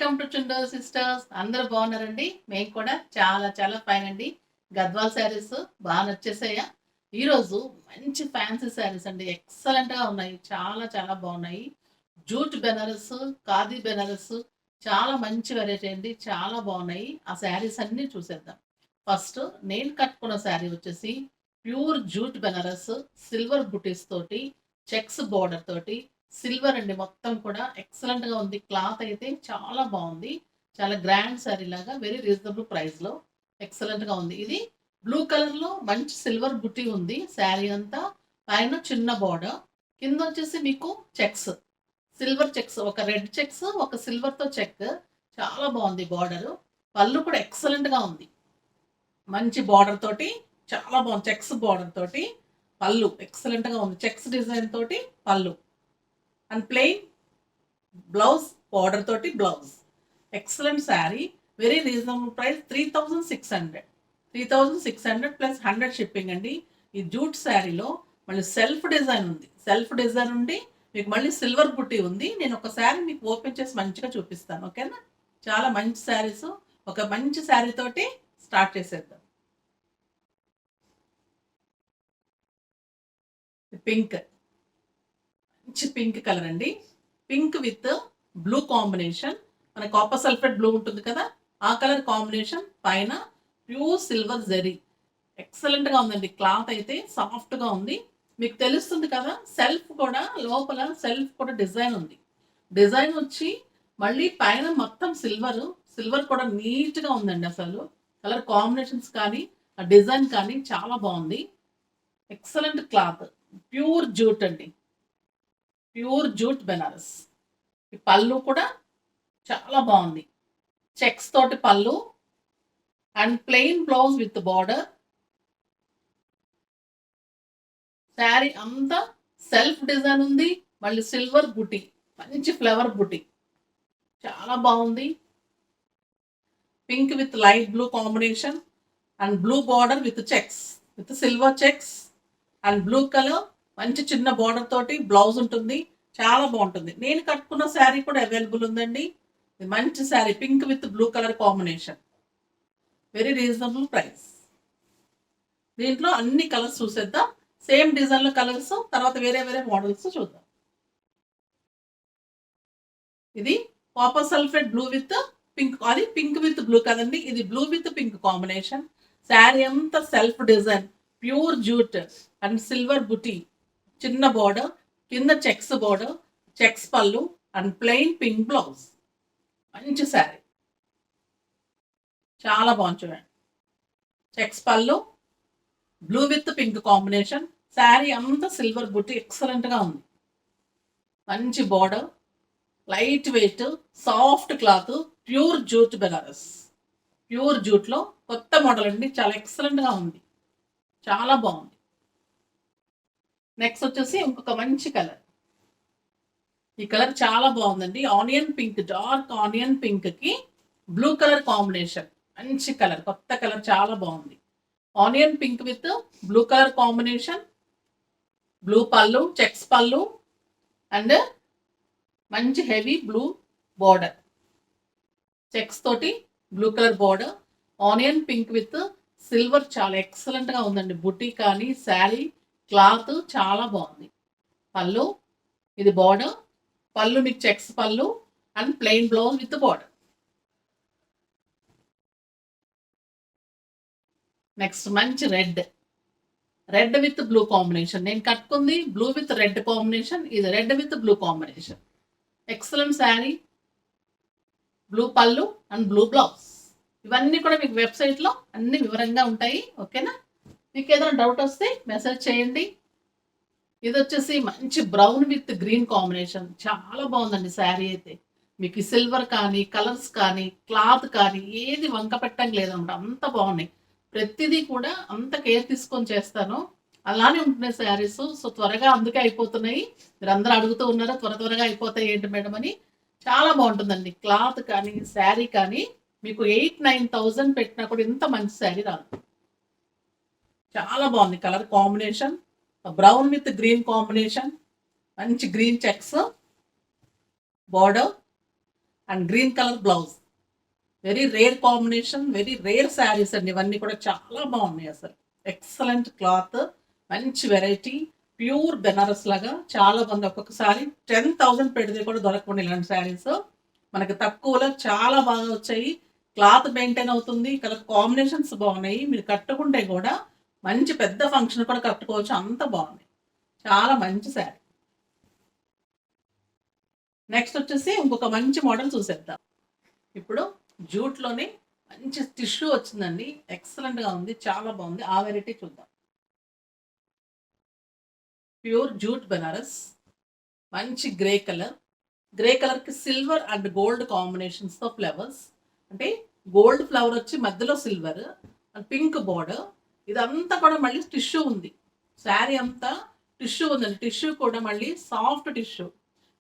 Welcome to చుండో sisters. అందరూ బాగున్నారండి? మేము కూడా చాలా చాలా ఫైన్ అండి. గద్వాల్ శారీస్ బాగా నచ్చేసాయా? ఈరోజు మంచి ఫ్యాన్సీ శారీస్ అండి. ఎక్సలెంట్‌గా ఉన్నాయి. చాలా చాలా బాగున్నాయి. జూట్ బెనారస్, ఖాదీ బెనారస్ చాలా మంచి వెరైటీ అండి. చాలా బాగున్నాయి. ఆ శారీస్ అన్నీ చూసేద్దాం. ఫస్ట్ నేను కట్టుకున్న శారీ వచ్చేసి ప్యూర్ జూట్ బెనారస్, సిల్వర్ బుటీస్ తోటి, చెక్స్ బోర్డర్ తోటి, సిల్వర్ అండి మొత్తం కూడా ఎక్సలెంట్‌గా ఉంది. క్లాత్ అయితే చాలా బావుంది. చాలా గ్రాండ్ సారీ లాగా వెరీ రీజనబుల్ ప్రైస్‌లో ఎక్సలెంట్‌గా ఉంది. ఇది బ్లూ కలర్‌లో మంచి సిల్వర్ బుటీ ఉంది. శారీ అంతా పైన చిన్న బోర్డర్. కిందొచ్చేసి మీకు చెక్స్. సిల్వర్ చెక్స్ ఒక రెడ్ చెక్స్, ఒక సిల్వర్‌తో చెక్. చాలా బావుంది బోర్డరు. పళ్ళు కూడా ఎక్సలెంట్‌గా ఉంది. మంచి బోర్డర్ తోటి చాలా బావుంది. చెక్స్ బోర్డర్ తోటి పళ్ళు ఎక్సలెంట్‌గా ఉంది. చెక్స్ డిజైన్ తోటి పళ్ళు. అండ్ ప్లెయిన్ బ్లౌజ్ బార్డర్ తోటి blouse. Excellent sari. Very reasonable price 3600. 3600 plus 100 shipping అండి. ఈ జూట్ శారీలో మళ్ళీ సెల్ఫ్ డిజైన్ ఉంది. సెల్ఫ్ డిజైన్ ఉండి మీకు మళ్ళీ సిల్వర్ బుట్టి ఉంది. నేను ఒక శారీ మీకు ఓపెన్ చేసి మంచిగా చూపిస్తాను. ఓకేనా? చాలా మంచి శారీస్. ఒక మంచి శారీ తోటి స్టార్ట్ చేసేద్దాం. పింక్, మంచి పింక్ కలర్ అండి. Pink with blue combination. మన కాపర్ సల్ఫేట్ బ్లూ ఉంటుంది కదా, ఆ కలర్ కాంబినేషన్ పైన ప్యూర్ సిల్వర్ జెరీ. ఎక్సలెంట్గా ఉందండి. క్లాత్ అయితే సాఫ్ట్గా ఉంది. మీకు తెలుస్తుంది కదా, సెల్ఫ్ కూడా లోపల సెల్ఫ్ కూడా డిజైన్ ఉంది. డిజైన్ వచ్చి మళ్ళీ పైన మొత్తం సిల్వర్. సిల్వర్ కూడా నీట్గా ఉందండి. అసలు కలర్ కాంబినేషన్స్ కానీ ఆ డిజైన్ కానీ చాలా బాగుంది. Excellent cloth. ప్యూర్ జూట్ అండి. Pure jute Banaras. ఈ పళ్ళు కూడా చాలా బాగుంది. చెక్స్ తోటి పళ్ళు and plain blouse with border. Sari అంతా సెల్ఫ్ డిజైన్ ఉంది. మళ్ళీ సిల్వర్ బుటీ, మంచి ఫ్లవర్ బుటీ, చాలా బాగుంది. Pink with light blue combination and blue border with checks, with silver checks and blue colour. మంచి చిన్న బార్డర్ తోటి బ్లౌజ్ ఉంటుంది. చాలా బాగుంటుంది. నేను కట్టుకున్న శారీ కూడా అవైలబుల్ ఉందండి. ఇది మంచి sari, pink with blue colour combination. Very reasonable price. దీంట్లో అన్ని కలర్స్ చూసేద్దాం. సేమ్ డిజైన్లో కలర్స్, తర్వాత వేరే వేరే మోడల్స్ చూద్దాం. ఇది copper sulphate blue with pink. అది పింక్ విత్ బ్లూ కదండి, ఇది blue with pink combination. Sari అంతా self design, pure jute and silver బుటీ, చిన్న బోర్డర్, కింద చెక్స్ బోర్డర్, చెక్స్ పళ్ళు అండ్ ప్లెయిన్ పింక్ బ్లౌజ్. మంచి శారీ, చాలా బాగుంది. చూడండి, చెక్స్ పళ్ళు, blue with pink combination. Sari అంతా సిల్వర్ బుట్టి ఎక్సలెంట్గా ఉంది. మంచి border, light weight, soft cloth, pure jute Benares. Pure జూట్లో కొత్త మోడల్ అండి. చాలా ఎక్సలెంట్గా ఉంది. చాలా బాగుంది. నెక్స్ట్ వచ్చేసి ఇంకొక మంచి కలర్. ఈ కలర్ చాలా బాగుందండి. ఆనియన్ పింక్, డార్క్ ఆనియన్ పింక్కి బ్లూ కలర్ కాంబినేషన్. మంచి కలర్, కొత్త కలర్, చాలా బాగుంది. Onion pink with blue colour combination. Blue పళ్ళు, చెక్స్ పళ్ళు అండ్ మంచి హెవీ బ్లూ బార్డర్, చెక్స్ తోటి blue colour border. Onion pink with silver. చాలా ఎక్సలెంట్గా ఉందండి. బుటీ కానీ శారీ క్లాత్ చాలా బాగుంది. పళ్ళు, ఇది బార్డర్. పళ్ళు మీకు చెక్స్ పళ్ళు and plain blouse with border. Next మంచి red, red with blue combination. నేను కట్టుకుంది బ్లూ విత్ రెడ్ కాంబినేషన్. ఇది red with blue combination. Excellent sari, blue పళ్ళు అండ్ బ్లూ బ్లౌజ్. ఇవన్నీ కూడా మీకు వెబ్సైట్లో అన్ని వివరంగా ఉంటాయి. ఓకేనా? మీకు ఏదైనా డౌట్ వస్తే మెసేజ్ చేయండి. ఇది వచ్చేసి మంచి బ్రౌన్ విత్ గ్రీన్ కాంబినేషన్. చాలా బాగుందండి శారీ అయితే. మీకు సిల్వర్ కానీ కలర్స్ కానీ క్లాత్ కానీ ఏది వంక పెట్టడం లేదన్నమాట. అంత బాగున్నాయి. ప్రతిదీ కూడా అంత కేర్ తీసుకొని చేస్తాను. అలానే ఉంటున్నాయి శారీస్. సో త్వరగా అందుకే అయిపోతున్నాయి. మీరు అందరూ అడుగుతూ ఉన్నారు త్వరగా అయిపోతాయి ఏంటి మేడం అని. చాలా బాగుంటుందండి. క్లాత్ కానీ శారీ కానీ మీకు 8,000-9,000 పెట్టినా కూడా ఇంత మంచి శారీ రాదు. చాలా బాగుంది colour combination. Brown with green combination. మంచి green checks border. And green colour blouse. Very rare combination, very rare saris అండి ఇవన్నీ కూడా. చాలా బాగున్నాయి అసలు. ఎక్సలెంట్ క్లాత్, మంచి వెరైటీ, ప్యూర్ బెనారస్ లాగా. చాలా మంది ఒక్కొక్కసారి 10,000 పెడితే కూడా దొరకకుండా ఇలాంటి శారీస్ మనకి తక్కువలో చాలా బాగా వచ్చాయి. క్లాత్ మెయింటైన్ అవుతుంది, కలర్ కాంబినేషన్స్ బాగున్నాయి. మీరు కట్టుకుంటే కూడా మంచి పెద్ద ఫంక్షన్ కూడా కట్టుకోవచ్చు, అంత బాగున్నాయి. చాలా మంచి శారీ. నెక్స్ట్ వచ్చేసి ఇంకొక మంచి మోడల్ చూసేద్దాం. ఇప్పుడు జూట్లోనే మంచి టిష్యూ వచ్చిందండి, ఎక్సలెంట్గా ఉంది, చాలా బాగుంది. ఆ వెరైటీ చూద్దాం. ప్యూర్ జూట్ బెనారస్, మంచి గ్రే కలర్. గ్రే కలర్కి సిల్వర్ అండ్ గోల్డ్ కాంబినేషన్స్తో ఫ్లవర్స్. అంటే గోల్డ్ ఫ్లవర్ వచ్చి మధ్యలో సిల్వర్ అండ్ పింక్ బోర్డర్. ఇదంతా కూడా మళ్ళీ టిష్యూ ఉంది, శారీ అంతా టిష్యూ ఉందండి. టిష్యూ కూడా మళ్ళీ సాఫ్ట్ టిష్యూ,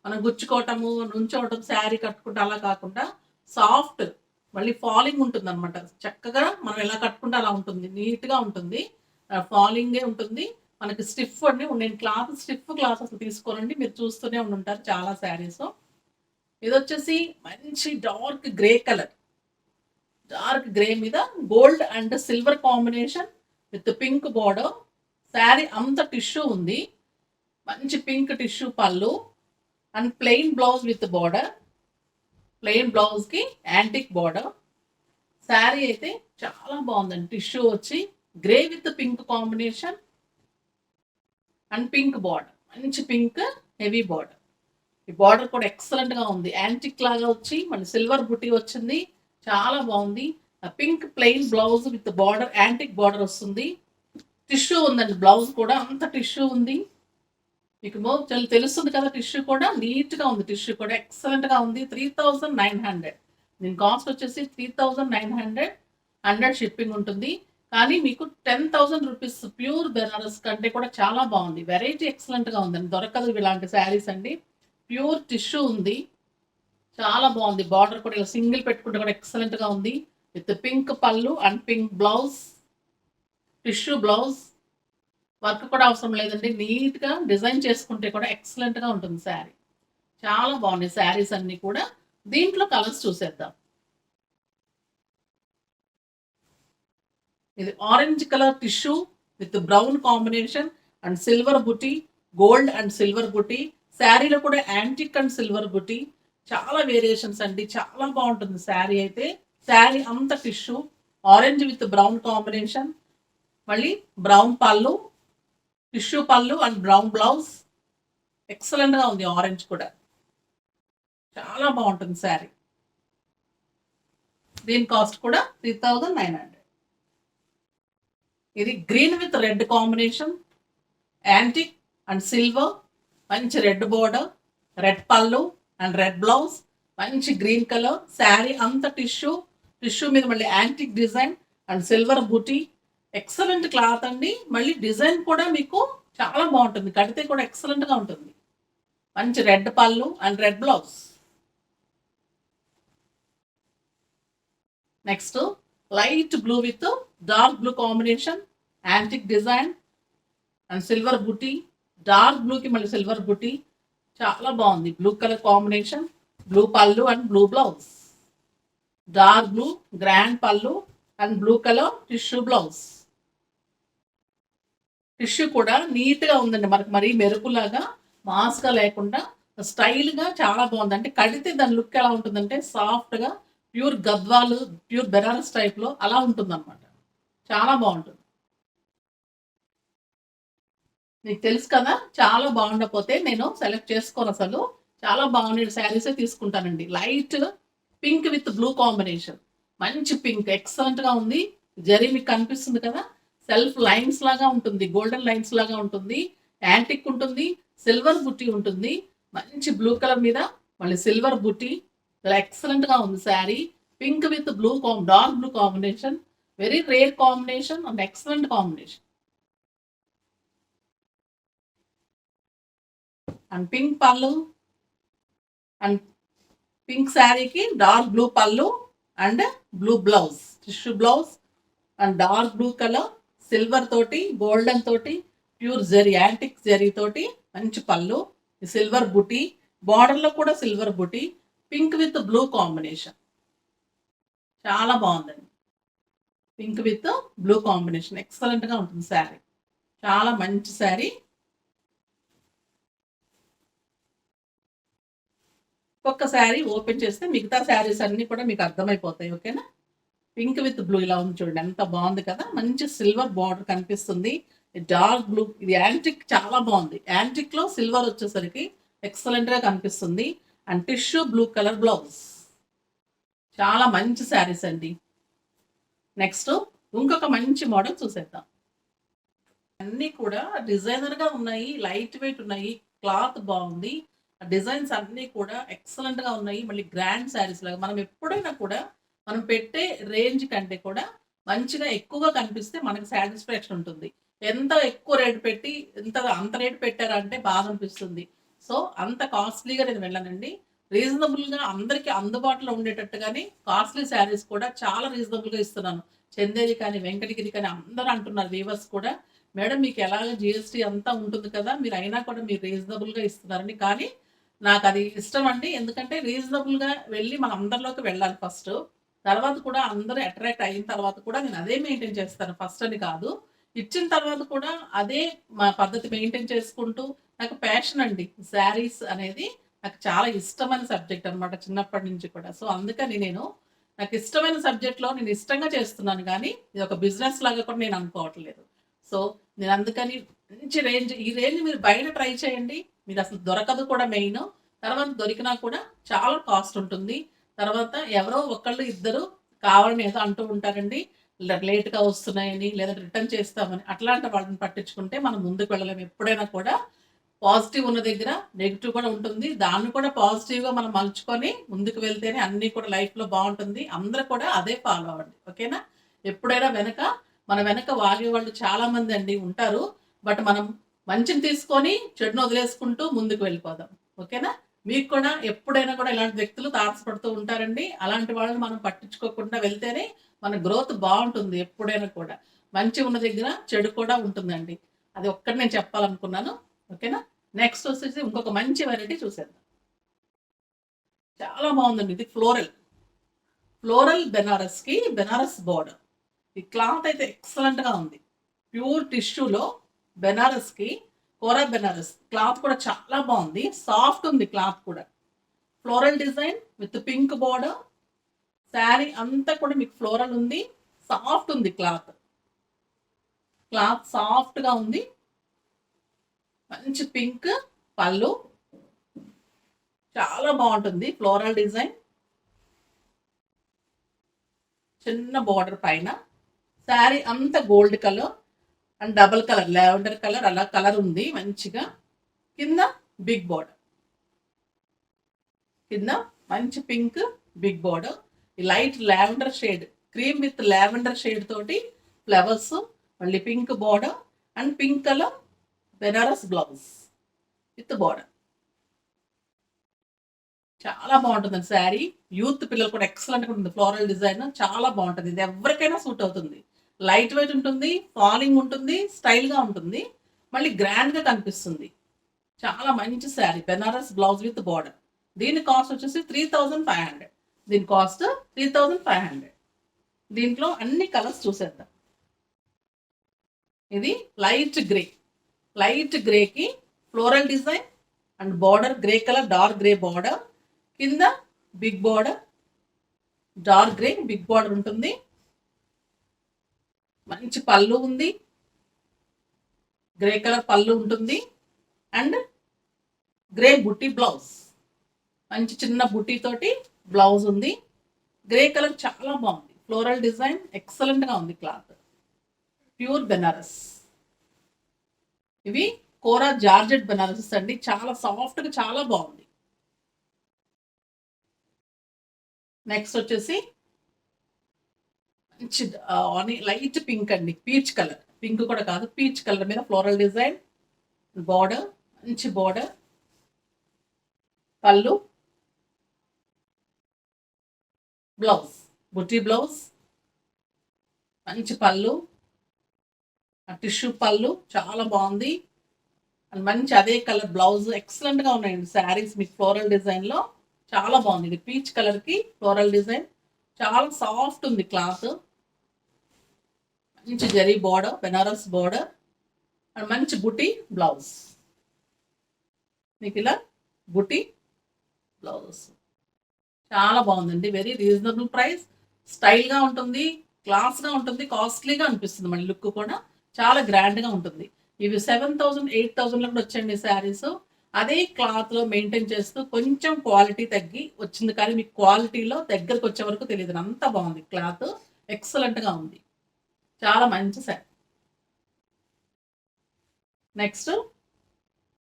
మనం గుచ్చుకోవటము నుంచోవటం శారీ కట్టుకుంటే అలా కాకుండా సాఫ్ట్, మళ్ళీ ఫాలింగ్ ఉంటుంది అనమాట. చక్కగా మనం ఎలా కట్టుకుంటే అలా ఉంటుంది, నీట్గా ఉంటుంది, ఫాలింగే ఉంటుంది. మనకి స్టిఫ్ అండి, నేను క్లాత్ స్టిఫ్ క్లాత్ అసలు తీసుకోనండి, మీరు చూస్తూనే ఉంటారు చాలా శారీస్. ఇది వచ్చేసి మంచి dark grey colour, dark grey మీద gold and silver combination with pink border. Sari అంత టిష్యూ ఉంది, మంచి పింక్ టిష్యూ పళ్ళు and plain blouse with border. Plain బ్లౌజ్కి యాంటిక్ బోర్డర్. శారీ అయితే చాలా బాగుందండి. టిష్యూ వచ్చి grey with pink combination and pink border, మంచి పింక్ హెవీ బార్డర్. ఈ బార్డర్ కూడా ఎక్సలెంట్గా ఉంది, యాంటిక్ లాగా వచ్చి మళ్ళీ సిల్వర్ బుట్టి వచ్చింది, చాలా బాగుంది. Pink plain blouse with border, antique border వస్తుంది. టిష్యూ ఉందండి, బ్లౌజ్ కూడా అంత టిష్యూ ఉంది. మీకు తెలుస్తుంది కదా, టిష్యూ కూడా నీట్గా ఉంది, టిష్యూ కూడా ఎక్సలెంట్గా ఉంది. 3,900 దీని కాస్ట్ వచ్చేసి 3,900. 100 షిప్పింగ్ ఉంటుంది. కానీ మీకు 10,000 రూపీస్ ప్యూర్ బెనారస్ కంటే కూడా చాలా బాగుంది. వెరైటీ ఎక్సలెంట్గా ఉందండి, దొరకదు ఇలాంటి శారీస్ అండి. ప్యూర్ టిష్యూ ఉంది, చాలా బాగుంది. బార్డర్ కూడా ఇలా సింగిల్ పెట్టుకుంటే కూడా ఎక్సలెంట్గా ఉంది, విత్ పింక్ పళ్ళు and pink blouse, tissue blouse. Work కూడా అవసరం లేదండి, నీట్గా డిజైన్ చేసుకుంటే కూడా ఎక్సలెంట్గా ఉంటుంది శారీ. చాలా బాగున్నాయి శారీస్ అన్నీ కూడా. దీంట్లో కలర్స్ చూసేద్దాం. ఇది orange colour tissue with brown combination and silver buti, gold and silver బుటీ. శారీలో కూడా యాంటిక్ అండ్ సిల్వర్ బుటీ, చాలా వేరియేషన్స్ అండి, చాలా బాగుంటుంది శారీ అయితే. శారీ అంత tissue, orange with brown combination, మళ్ళీ బ్రౌన్ పళ్ళు, టిష్యూ పళ్ళు అండ్ బ్రౌన్ బ్లౌజ్. ఎక్సలెంట్గా ఉంది, ఆరెంజ్ కూడా చాలా బాగుంటుంది శారీ. దీని కాస్ట్ కూడా 3,900. ఇది green with red combination, antique and silver, మంచి రెడ్ బోర్డర్, రెడ్ పళ్ళు అండ్ రెడ్ బ్లౌజ్, మంచి గ్రీన్ కలర్. శారీ అంత టిష్యూ, టిష్యూ మీద మళ్ళీ యాంటిక్ డిజైన్ అండ్ సిల్వర్ బూటీ. ఎక్సలెంట్ క్లాత్ అండి, మళ్ళీ డిజైన్ కూడా మీకు చాలా బాగుంటుంది, కడితే కూడా ఎక్సలెంట్గా ఉంటుంది. మంచి రెడ్ పళ్ళు and red blouse. Next light blue with dark blue combination, antique design and silver బుటీ. డార్క్ బ్లూకి మళ్ళీ సిల్వర్ బుటీ, చాలా బాగుంది. బ్లూ కలర్ కాంబినేషన్, బ్లూ పళ్ళు and blue blouse. Dark blue grand పళ్ళు and blue colour tissue blouse. Tissue కూడా నీట్గా ఉందండి, మనకు మరీ మెరుపులాగా మాస్గా లేకుండా స్టైల్గా చాలా బాగుంది. అంటే కడితే దాని లుక్ ఎలా ఉంటుందంటే సాఫ్ట్గా, ప్యూర్ గద్వాలు, ప్యూర్ బెనారస్ టైప్లో అలా ఉంటుందన్నమాట, చాలా బాగుంటుంది. మీకు తెలుసు కదా, చాలా బాగుండకపోతే నేను సెలెక్ట్ చేసుకోను అసలు. చాలా బాగుండే శారీసే తీసుకుంటానండి. Light pink with blue combination, మంచి పింక్ ఎక్సలెంట్గా ఉంది. జరీ మీకు కనిపిస్తుంది కదా, సెల్ఫ్ లైన్స్ లాగా ఉంటుంది, గోల్డెన్ లైన్స్ లాగా ఉంటుంది, యాంటిక్ ఉంటుంది, సిల్వర్ బుట్టి ఉంటుంది. మంచి బ్లూ కలర్ మీద మళ్ళీ సిల్వర్ బుట్టి, ఎక్సలెంట్గా ఉంది sari. Pink with blue dark blue combination, very rare combination and excellent combination. And pink పళ్ళు అండ్ పింక్ శారీకి డార్క్ బ్లూ పళ్ళు and blue blouse, tissue blouse and dark blue colour, silver తోటి golden తోటి ప్యూర్ జరీ, యాంటిక్ జరీ తోటి మంచి పళ్ళు, silver బుటీ, బార్డర్లో కూడా silver buti, pink with blue combination. చాలా బాగుందండి. పింక్ విత్ బ్లూ కాంబినేషన్ ఎక్సలెంట్గా ఉంటుంది శారీ. చాలా మంచి శారీ. ఒక్క శారీ ఓపెన్ చేస్తే మిగతా శారీస్ అన్నీ కూడా మీకు అర్థమైపోతాయి. ఓకేనా? పింక్ విత్ బ్లూ ఇలా ఉంది చూడండి, ఎంత బాగుంది కదా. మంచి సిల్వర్ బార్డర్ కనిపిస్తుంది. డార్క్ బ్లూ, ఇది యాంటిక్, చాలా బాగుంది. యాంటిక్ లో సిల్వర్ వచ్చేసరికి ఎక్సలెంట్ గా కనిపిస్తుంది. And tissue blue colour blouse. చాలా మంచి శారీస్ అండి. నెక్స్ట్ ఇంకొక మంచి మోడల్ చూసేద్దాం. అన్నీ కూడా డిజైనర్ గా ఉన్నాయి, లైట్ వెయిట్ ఉన్నాయి, క్లాత్ బాగుంది. డిజైన్స్ అన్నీ కూడా ఎక్సలెంట్ గా ఉన్నాయి. మళ్ళీ గ్రాండ్ శారీస్ లాగా మనం ఎప్పుడైనా కూడా మనం పెట్టే రేంజ్ కంటే కూడా మంచిగా ఎక్కువగా కనిపిస్తే మనకు సాటిస్ఫాక్షన్ ఉంటుంది. ఎంత ఎక్కువ రేట్ పెట్టి అంత రేట్ పెట్టారా అంటే బాధ అనిపిస్తుంది. సో అంత కాస్ట్లీగా నేను వెళ్ళానండి. రీజనబుల్ గా అందరికి అందుబాటులో ఉండేటట్టుగానే కాస్ట్లీ శారీస్ కూడా చాలా రీజనబుల్ గా ఇస్తున్నాను. చందేరి కానీ, వెంకటగిరి కానీ అందరూ అంటున్నారు వీవర్స్ కూడా, మేడం మీకు ఎలాగ జిఎస్టీ అంతా ఉంటుంది కదా, మీరు అయినా కూడా మీరు రీజనబుల్ గా ఇస్తున్నారని. కానీ నాకు అది ఇష్టం అండి. ఎందుకంటే రీజనబుల్ గా వెళ్ళి మన అందరిలోకి వెళ్ళాలి ఫస్ట్. తర్వాత కూడా అందరూ అట్రాక్ట్ అయిన తర్వాత కూడా నేను అదే మెయింటైన్ చేస్తాను, ఫస్ట్ అని కాదు. ఇచ్చిన తర్వాత కూడా అదే మా పద్ధతి మెయింటైన్ చేసుకుంటూ, నాకు ప్యాషన్ అండి శారీస్ అనేది. నాకు చాలా ఇష్టమైన సబ్జెక్ట్ అనమాట చిన్నప్పటి నుంచి కూడా. సో అందుకని నాకు ఇష్టమైన సబ్జెక్ట్లో నేను ఇష్టంగా చేస్తున్నాను, కానీ ఇది ఒక బిజినెస్ లాగా కూడా నేను అనుకోవట్లేదు. సో నేను అందుకని మంచి రేంజ్, ఈ రేంజ్ మీరు బయట ట్రై చేయండి, మీరు అసలు దొరకదు కూడా మెయిన్. తర్వాత దొరికినా కూడా చాలా కాస్ట్ ఉంటుంది. తర్వాత ఎవరో ఒకళ్ళు ఇద్దరు కావాలని ఏదో అంటూ ఉంటారండి, లేట్గా వస్తున్నాయని లేదా రిటర్న్ చేస్తామని. అట్లాంటి వాళ్ళని పట్టించుకుంటే మనం ముందుకు వెళ్ళలేము. ఎప్పుడైనా కూడా పాజిటివ్ ఉన్న దగ్గర నెగిటివ్ కూడా ఉంటుంది. దాన్ని కూడా పాజిటివ్గా మనం మలుచుకొని ముందుకు వెళ్తేనే అన్నీ కూడా లైఫ్లో బాగుంటుంది. అందరూ కూడా అదే ఫాలో అవ్వండి. ఓకేనా? ఎప్పుడైనా మన వెనక వాగే వాళ్ళు చాలా మంది అండి ఉంటారు. బట్ మనం మంచిని తీసుకొని చెడును వదిలేసుకుంటూ ముందుకు వెళ్ళిపోదాం. ఓకేనా? మీకు కూడా ఎప్పుడైనా కూడా ఇలాంటి వ్యక్తులు తారసపడుతూ ఉంటారండి. అలాంటి వాళ్ళని మనం పట్టించుకోకుండా వెళ్తేనే మన గ్రోత్ బాగుంటుంది. ఎప్పుడైనా కూడా మంచి ఉన్న దగ్గర చెడు కూడా ఉంటుందండి. అది ఒక్కటి నేను చెప్పాలనుకున్నాను. ఓకేనా? నెక్స్ట్ వచ్చేసి ఇంకొక మంచి వెరైటీ చూసేద్దాం. చాలా బాగుందండి. ఇది ఫ్లోరల్ బెనారస్కి బెనారస్ బోర్డర్. ఈ క్లాత్ అయితే ఎక్సలెంట్గా ఉంది. ప్యూర్ టిష్యూలో బెనారస్కి, కోరా బెనారస్ క్లాత్ కూడా చాలా బాగుంది. సాఫ్ట్ ఉంది క్లాత్ కూడా. Floral design with pink border. Sari అంతా కూడా మీకు ఫ్లోరల్ ఉంది. సాఫ్ట్ ఉంది క్లాత్ సాఫ్ట్గా ఉంది. మంచి పింక్ పళ్ళు, చాలా బాగుంటుంది. ఫ్లోరల్ డిజైన్, చిన్న బోర్డర్ పైన. శారీ అంతా gold colour and double colour, lavender colour, అలా కలర్ ఉంది మంచిగా. కింద బిగ్ బోర్డర్, కింద మంచి pink big border. Light lavender shade, cream with lavender shade తోటి ఫ్లవర్స్, మళ్ళీ pink border and pink colour Banaras blouse with border. చాలా బాగుంటుంది శారీ. యూత్ పిల్లలు కూడా ఎక్సలెంట్గా ఉంటుంది. ఫ్లోరల్ డిజైన్ చాలా బాగుంటుంది. ఇది ఎవరికైనా సూట్ అవుతుంది. లైట్ వెయిట్ ఉంటుంది, ఫాలింగ్ ఉంటుంది, స్టైల్గా ఉంటుంది, మళ్ళీ గ్రాండ్గా కనిపిస్తుంది. చాలా మంచి sari. Banaras blouse with border. దీని కాస్ట్ వచ్చేసి 3500. దీని కాస్ట్ 3500. దీంట్లో అన్ని కలర్స్ చూసేద్దాం. ఇది లైట్ గ్రేకి floral design and border grey colour, dark grey border. కింద big border, dark grey big border ఉంటుంది. మంచి పళ్ళు ఉంది, గ్రే కలర్ పళ్ళు ఉంటుంది. అండ్ గ్రే బుట్టి బ్లౌజ్, మంచి చిన్న బుట్టి తోటి బ్లౌజ్ ఉంది. గ్రే కలర్ చాలా బాగుంది. ఫ్లోరల్ డిజైన్ ఎక్సలెంట్గా ఉంది. Cloth pure Banaras. ఇవి కోరా జార్జెట్ బెనారస్ అండి. చాలా సాఫ్ట్గా చాలా బాగుంది. నెక్స్ట్ వచ్చేసి మంచి లైట్ పింక్ అండి, పీచ్ కలర్. పింక్ కూడా కాదు, పీచ్ కలర్ మీద ఫ్లోరల్ డిజైన్, బార్డర్, మంచి బార్డర్, పళ్ళు, బ్లౌజ్ బుట్టి బ్లౌజ్, మంచి పళ్ళు, టిష్యూ పళ్ళు చాలా బాగుంది. అండ్ మంచి అదే కలర్ బ్లౌజ్. ఎక్సలెంట్గా ఉన్నాయండి శారీస్ మీకు ఫ్లోరల్ డిజైన్లో. చాలా బాగుంది. ఇది పీచ్ కలర్కి ఫ్లోరల్ డిజైన్, చాలా సాఫ్ట్ ఉంది క్లాత్. మంచి zari border, Banaras border and మంచి బుటీ బ్లౌజ్. మీకు ఇలా బుటీ బ్లౌజ్ చాలా బాగుందండి. వెరీ రీజనబుల్ ప్రైస్, స్టైల్గా ఉంటుంది, క్లాస్గా ఉంటుంది, కాస్ట్లీగా అనిపిస్తుంది. మళ్ళీ లుక్ కూడా చాలా గ్రాండ్గా ఉంటుంది. ఇవి 7,000 8,000లో కూడా వచ్చండి శారీస్. అదే క్లాత్లో మెయింటైన్ చేస్తూ కొంచెం క్వాలిటీ తగ్గి వచ్చింది, కానీ మీకు క్వాలిటీలో దగ్గరకు వచ్చే వరకు తెలియదు. అంత బాగుంది క్లాత్, ఎక్సలెంట్గా ఉంది. చాలా మంచి శారీ. నెక్స్ట్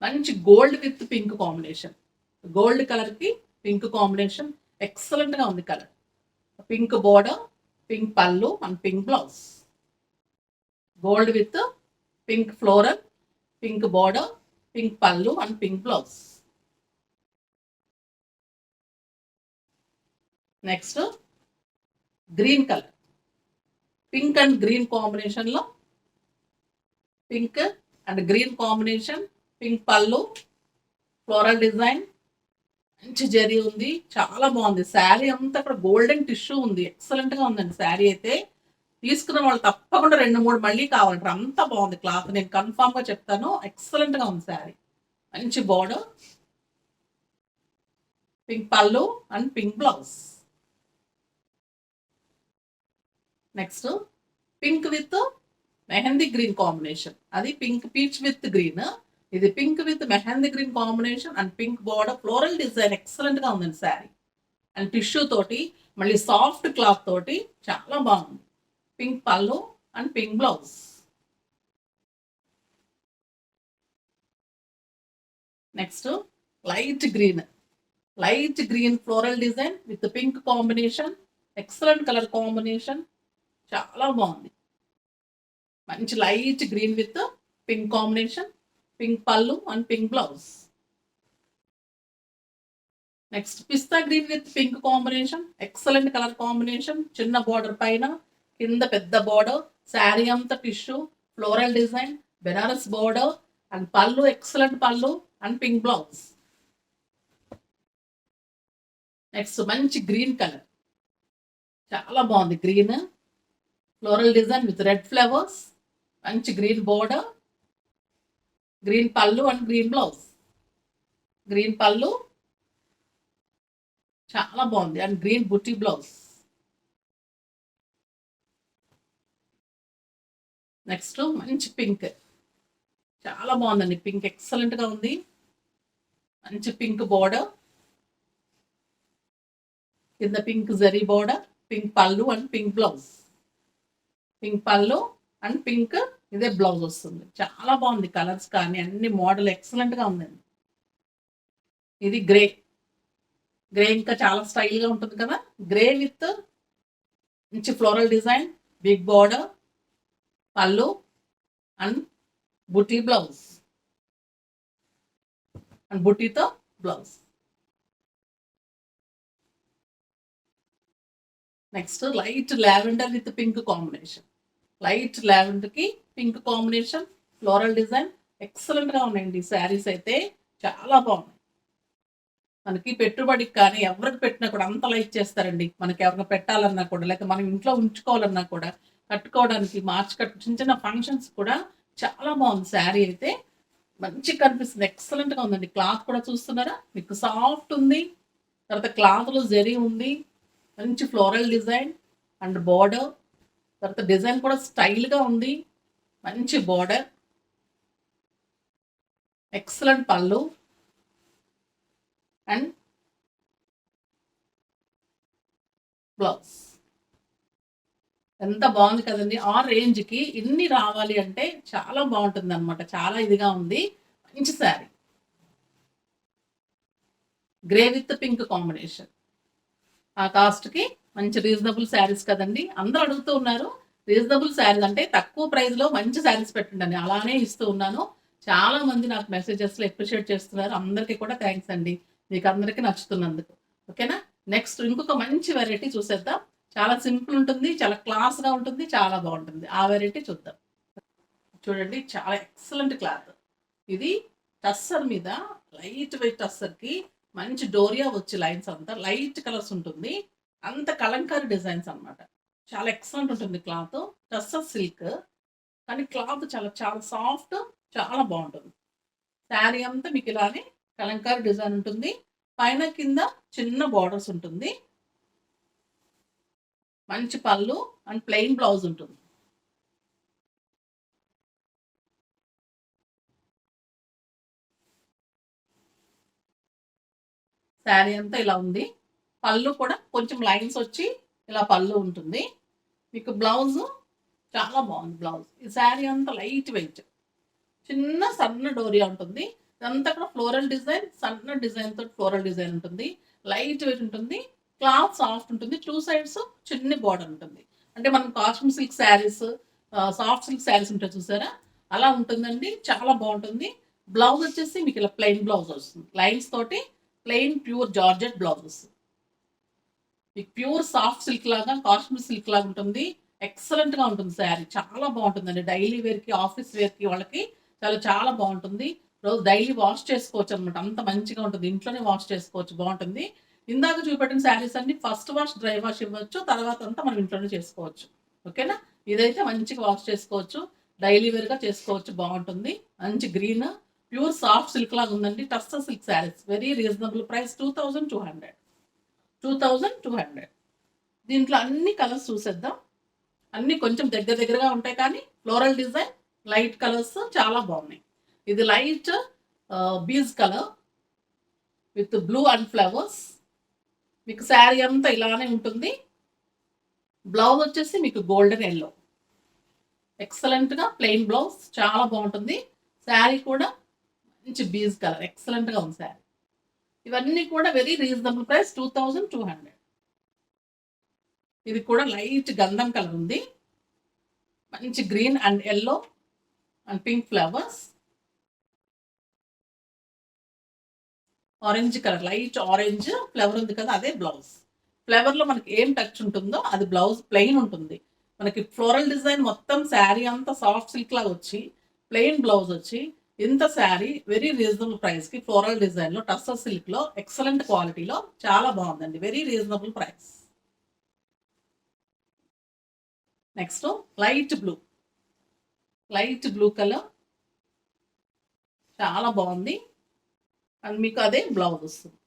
మంచి gold with pink combination. Gold కలర్కి పింక్ కాంబినేషన్ ఎక్సలెంట్గా ఉంది కలర్. పింక్ బోర్డర్, పింక్ పళ్ళు and pink blouse. Gold with pink floral, pink border, pink పళ్ళు and pink blouse. Next green colour, pink and green కాంబినేషన్లో, pink and green combination, pink పళ్ళు, floral design, మంచి జరీ ఉంది, చాలా బాగుంది. శారీ అంతా అక్కడ గోల్డెన్ టిష్యూ ఉంది, ఎక్సలెంట్గా ఉందండి. శారీ అయితే తీసుకున్న వాళ్ళు తప్పకుండా 2-3 మళ్ళీ కావాలంటారు, అంత బాగుంది క్లాత్. నేను కన్ఫామ్గా చెప్తాను, ఎక్సలెంట్గా ఉంది శారీ. మంచి బోర్డర్, పింక్ పళ్ళు and pink blouse. Next pink with mehndi green combination. అది పింక్ పీచ్ విత్ గ్రీన్, ఇది pink with mehndi green combination and pink border, floral design ఎక్సలెంట్గా ఉందండి శారీ. అండ్ టిష్యూ తోటి మళ్ళీ సాఫ్ట్ క్లాత్ తోటి చాలా బాగుంది. పింక్ పళ్ళు and pink blouse. Next light green floral design with pink combination, excellent colour combination, చాలా బాగుంది. మంచి light green with pink combination, pink పళ్ళు అండ్ పింక్ బ్లౌజ్. నెక్స్ట్ పిస్తా green with pink combination, excellent colour combination, చిన్న border పైన కింద పెద్ద border, sari అంతా tissue, floral design, Benares border and పళ్ళు, ఎక్సలెంట్ పళ్ళు అండ్ పింక్ బ్లౌజ్. నెక్స్ట్ మంచి గ్రీన్ కలర్, చాలా బాగుంది. Green floral design with red flowers, మంచి గ్రీన్ బోర్డర్, గ్రీన్ పళ్ళు అండ్ గ్రీన్ బ్లౌజ్. గ్రీన్ పళ్ళు చాలా బాగుంది అండ్ గ్రీన్ బుట్టి బ్లౌజ్. నెక్స్ట్ మంచి పింక్, చాలా బాగుందండి. పింక్ ఎక్సలెంట్గా ఉంది. మంచి పింక్ బోర్డర్, కింద పింక్ జరీ బోర్డర్, పింక్ పళ్ళు అండ్ పింక్ బ్లౌజ్. పింక్ పళ్ళు అండ్ పింక్ ఇదే బ్లౌజ్ వస్తుంది. చాలా బాగుంది కలర్స్ కానీ అన్ని మోడల్ ఎక్సలెంట్గా ఉందండి. ఇది గ్రే ఇంకా చాలా స్టైల్గా ఉంటుంది కదా. గ్రే విత్ మంచి ఫ్లోరల్ డిజైన్, బిగ్ బోర్డర్, పళ్ళు అండ్ బుటీ బ్లౌజ్ అండ్ బుటీతో blouse. Next light lavender with pink combination. Light లావెండర్కి పింక్ కాంబినేషన్, ఫ్లోరల్ డిజైన్ ఎక్సలెంట్గా ఉన్నాయండి. ఈ శారీస్ అయితే చాలా బాగున్నాయి. మనకి పెట్టుబడికి కానీ ఎవరికి పెట్టినా కూడా అంత లైక్ చేస్తారండి. మనకి ఎవరికి పెట్టాలన్నా కూడా, లేకపోతే మనం ఇంట్లో ఉంచుకోవాలన్నా కూడా, కట్టుకోవడానికి మార్చి చిన్న చిన్న ఫంక్షన్స్ కూడా చాలా బాగుంది. శారీ అయితే మంచిగా కనిపిస్తుంది, ఎక్సలెంట్గా ఉందండి. క్లాత్ కూడా చూస్తున్నారా, మీకు సాఫ్ట్ ఉంది. తర్వాత క్లాత్లో జరీ ఉంది, మంచి ఫ్లోరల్ డిజైన్ అండ్ బోర్డర్. తర్వాత డిజైన్ కూడా స్టైల్గా ఉంది, మంచి బోర్డర్, ఎక్సలెంట్ పళ్ళు అండ్ బ్లౌజ్. ఎంత బాగుంది కదండి. ఆ రేంజ్కి ఇన్ని రావాలి అంటే చాలా బాగుంటుంది అనమాట. చాలా ఇదిగా ఉంది, మంచి sari. Grey with pink combination. ఆ కాస్ట్కి మంచి రీజనబుల్ శారీస్ కదండి. అందరూ అడుగుతూ ఉన్నారు రీజనబుల్ శారీస్ అంటే తక్కువ ప్రైస్లో మంచి శారీస్ పెట్టండి, అలానే ఇస్తూ ఉన్నాను. చాలా మంది నాకు మెసేజెస్లో అప్రిషియేట్ చేస్తున్నారు. అందరికీ కూడా థ్యాంక్స్ అండి, మీకు అందరికీ నచ్చుతున్నందుకు. ఓకేనా. నెక్స్ట్ ఇంకొక మంచి వెరైటీ చూసేద్దాం. చాలా సింపుల్ ఉంటుంది, చాలా క్లాస్గా ఉంటుంది, చాలా బాగుంటుంది. ఆ వెరైటీ చూద్దాం. చూడండి, చాలా ఎక్సలెంట్ క్లాత్. ఇది టస్సర్ మీద లైట్ వెయిట్ టస్సర్కి మంచి డోరియా వచ్చి లైన్స్ అంతా లైట్ కలర్స్ ఉంటుంది. అంత కలంకారీ డిజైన్స్ అన్నమాట. చాలా ఎక్సలెంట్ ఉంటుంది క్లాత్. టస్సర్ సిల్క్. కానీ క్లాత్ చాలా చాలా సాఫ్ట్, చాలా బావుంటుంది. శారీ అంతా మీకు ఇలానే కలంకారీ డిజైన్ ఉంటుంది. పైన కింద చిన్న బోర్డర్స్ ఉంటుంది. మంచి పళ్ళు అండ్ ప్లెయిన్ బ్లౌజ్ ఉంటుంది. శారీ అంతా ఇలా ఉంది. పళ్ళు కూడా కొంచెం లైన్స్ వచ్చి ఇలా పళ్ళు ఉంటుంది. మీకు బ్లౌజ్ చాలా బాగుంది బ్లౌజ్. ఈ శారీ అంతా లైట్ వెయిట్. చిన్న సన్న డోరియా ఉంటుంది. ఇదంతా కూడా ఫ్లోరల్ డిజైన్, సన్న డిజైన్ తోటి ఫ్లోరల్ డిజైన్ ఉంటుంది. లైట్ వెయిట్ ఉంటుంది. క్లాత్ సాఫ్ట్ ఉంటుంది. 2 సైడ్స్ చిన్ని బార్డర్ ఉంటుంది. అంటే మనం costume silk saris, soft silk saris ఉంటాయి చూసారా? అలా ఉంటుందండి. చాలా బాగుంటుంది. బ్లౌజ్ వచ్చేసి మీకు ఇలా ప్లెయిన్ బ్లౌజ్ వస్తుంది. లైన్స్ తోటి ప్లెయిన్ ప్యూర్ జార్జెట్ బ్లౌజ్ వస్తుంది. మీకు ప్యూర్ సాఫ్ట్ సిల్క్ లాగా, కాస్ట్యూమ్ సిల్క్ లాగా ఉంటుంది. ఎక్సలెంట్ గా ఉంటుంది శారీ. చాలా బాగుంటుందండి. డైలీ వేర్ కి, ఆఫీస్ వేర్ కి వాళ్ళకి చాలా చాలా బాగుంటుంది. రోజు డైలీ వాష్ చేసుకోవచ్చు అనమాట. అంత మంచిగా ఉంటుంది. ఇంట్లోనే వాష్ చేసుకోవచ్చు. బాగుంటుంది. ఇందాక చూపెట్టిన శారీస్ అన్ని ఫస్ట్ వాష్, డ్రై వాష్ ఇవ్వచ్చు. తర్వాత అంతా మనం ఇంట్లోనే చేసుకోవచ్చు. ఓకేనా? ఇదైతే మంచిగా వాష్ చేసుకోవచ్చు. డైలీ వేర్ గా చేసుకోవచ్చు. బాగుంటుంది. మంచి గ్రీన్ ప్యూర్ సాఫ్ట్ సిల్క్ లాగా ఉందండి. Tussar silk saris. Very reasonable price 2200. 2200. దీంట్లో అన్ని కలర్స్ చూసేద్దాం. అన్ని కొంచెం దగ్గర దగ్గరగా ఉంటాయి కానీ ఫ్లోరల్ డిజైన్, లైట్ కలర్స్ చాలా బాగున్నాయి. ఇది light beige colour with blue and flowers. మీకు శారీ అంతా ఇలానే ఉంటుంది. బ్లౌజ్ వచ్చేసి మీకు గోల్డెన్ ఎల్లో. ఎక్సలెంట్గా ప్లెయిన్ బ్లౌజ్ చాలా బాగుంటుంది. శారీ కూడా మంచి బీజ్ కలర్. ఎక్సలెంట్గా ఉంది శారీ. ఇవన్నీ కూడా వెరీ రీజనబుల్ ప్రైస్ 2200. ఇది కూడా లైట్ గంధం కలర్ ఉంది. మంచి green and yellow and pink flowers. Orange colour, light orange flower ఉంది కదా, అదే బ్లౌజ్. ఫ్లవర్లో మనకి ఏం టచ్ ఉంటుందో అది బ్లౌజ్ ప్లెయిన్ ఉంటుంది. మనకి ఫ్లోరల్ డిజైన్ మొత్తం శారీ అంతా సాఫ్ట్ సిల్క్ లాగా వచ్చి ప్లెయిన్ బ్లౌజ్ వచ్చి ఇంత శారీ వెరీ రీజనబుల్ ప్రైస్కి ఫ్లోరల్ డిజైన్లో టస్సర్ సిల్క్లో ఎక్సలెంట్ క్వాలిటీలో చాలా బాగుందండి. Very reasonable price. Next light blue. Light blue colour చాలా బాగుంది. అండ్ మీకు అదే బ్లౌజ్ వస్తుంది.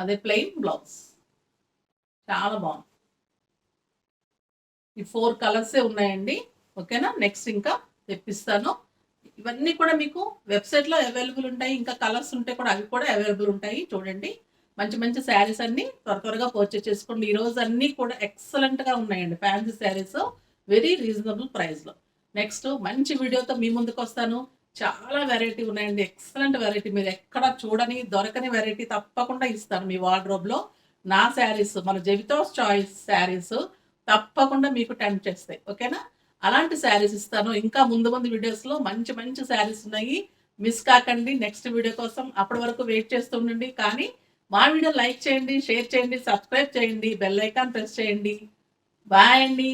అదే ప్లెయిన్ బ్లౌజ్. చాలా బాగుంది. ఈ 4 కలర్సే ఉన్నాయండి. ఓకేనా? నెక్స్ట్ ఇంకా తెప్పిస్తాను. ఇవన్నీ కూడా మీకు వెబ్సైట్లో అవైలబుల్ ఉంటాయి. ఇంకా కలర్స్ ఉంటే కూడా అవి కూడా అవైలబుల్ ఉంటాయి. చూడండి, మంచి మంచి శారీస్ అన్ని త్వరగా పర్చేస్ చేసుకోండి. ఈ రోజు అన్నీ కూడా ఎక్సలెంట్గా ఉన్నాయండి. ఫ్యాన్సీ శారీస్ వెరీ రీజనబుల్ ప్రైస్లో. నెక్స్ట్ మంచి వీడియోతో మీ ముందుకు వస్తాను. చాలా వెరైటీ ఉన్నాయండి. Excellent variety. మీరు ఎక్కడ చూడని దొరకని వెరైటీ తప్పకుండా ఇస్తాను మీ వార్డ్రోబ్లో. నా శారీస్, మన జెవితోస్ చాయిస్ శారీస్ తప్పకుండా మీకు టెంప్ట్ చేస్తాయి. ఓకేనా? అలాంటి శారీస్ ఇస్తాను. ఇంకా ముందు ముందు వీడియోస్లో మంచి మంచి శారీస్ ఉన్నాయి. మిస్ కాకండి నెక్స్ట్ వీడియో కోసం. అప్పటి వరకు వెయిట్ చేస్తూ ఉండండి. కానీ మా వీడియో లైక్ చేయండి, షేర్ చేయండి, సబ్స్క్రైబ్ చేయండి, బెల్ ఐకాన్ ప్రెస్ చేయండి. బాయ్ అండి.